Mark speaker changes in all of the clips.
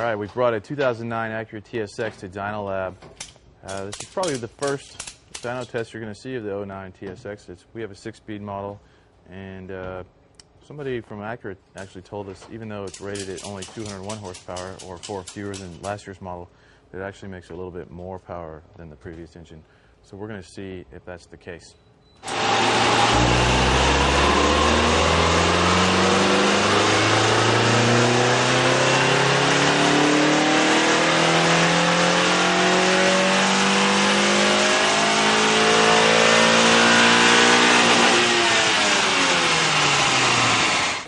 Speaker 1: Alright, we've brought a 2009 Acura TSX to Dyno Lab. This is probably the first dyno test you're going to see of the 09 TSX. We have a 6-speed model, and somebody from Acura actually told us, even though it's rated at only 201 horsepower, or 4 fewer than last year's model, it actually makes a little bit more power than the previous engine. So we're going to see if that's the case.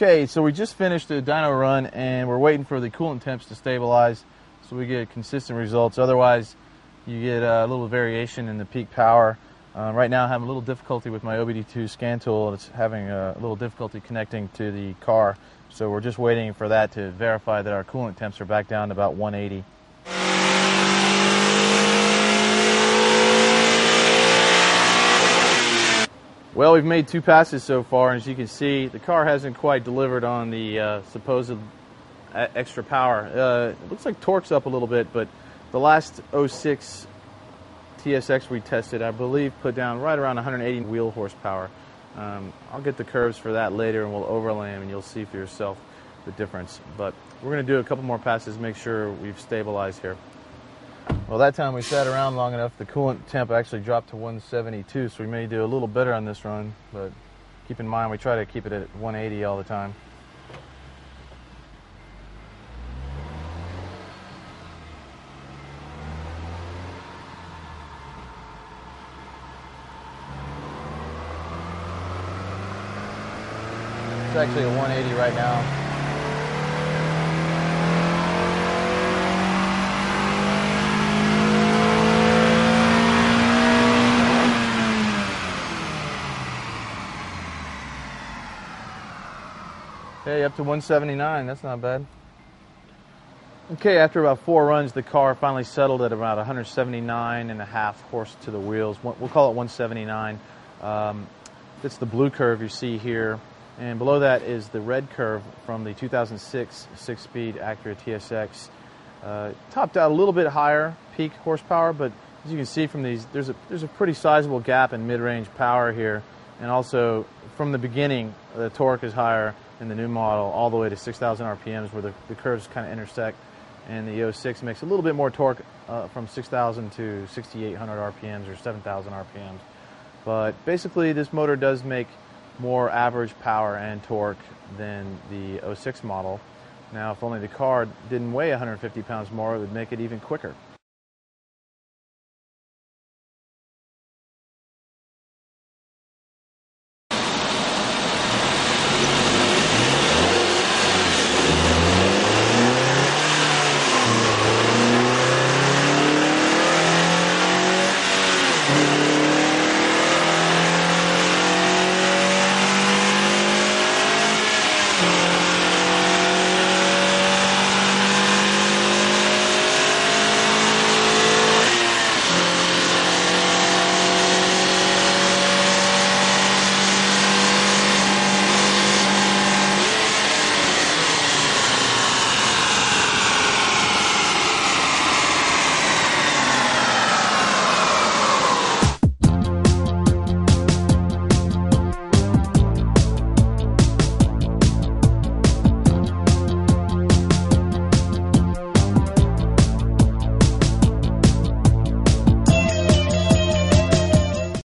Speaker 1: Okay, so we just finished a dyno run and we're waiting for the coolant temps to stabilize so we get consistent results. Otherwise, you get a little variation in the peak power. Right now I'm having a little difficulty with my OBD2 scan tool. It's having a little difficulty connecting to the car. So we're just waiting for that to verify that our coolant temps are back down to about 180. Well, we've made 2 passes so far, and as you can see, the car hasn't quite delivered on the supposed extra power. It looks like torque's up a little bit, but the last 06 TSX we tested, I believe, put down right around 180 wheel horsepower. I'll get the curves for that later, and we'll overlay them, and you'll see for yourself the difference. But we're going to do a couple more passes, make sure we've stabilized here. Well, that time we sat around long enough, the coolant temp actually dropped to 172, so we may do a little better on this run, but keep in mind we try to keep it at 180 all the time. It's actually a 180 right now. Okay, up to 179, that's not bad. Okay, after about 4 runs, the car finally settled at about 179.5 horse to the wheels. We'll call it 179. That's the blue curve you see here. And below that is the red curve from the 2006 6-speed Acura TSX. Topped out a little bit higher peak horsepower, but as you can see from these, there's a pretty sizable gap in mid-range power here. And also, from the beginning, the torque is higher in the new model all the way to 6,000 RPMs, where the curves kind of intersect. And the 06 makes a little bit more torque from 6,000 to 6,800 RPMs or 7,000 RPMs. But basically, this motor does make more average power and torque than the 06 model. Now, if only the car didn't weigh 150 pounds more, it would make it even quicker.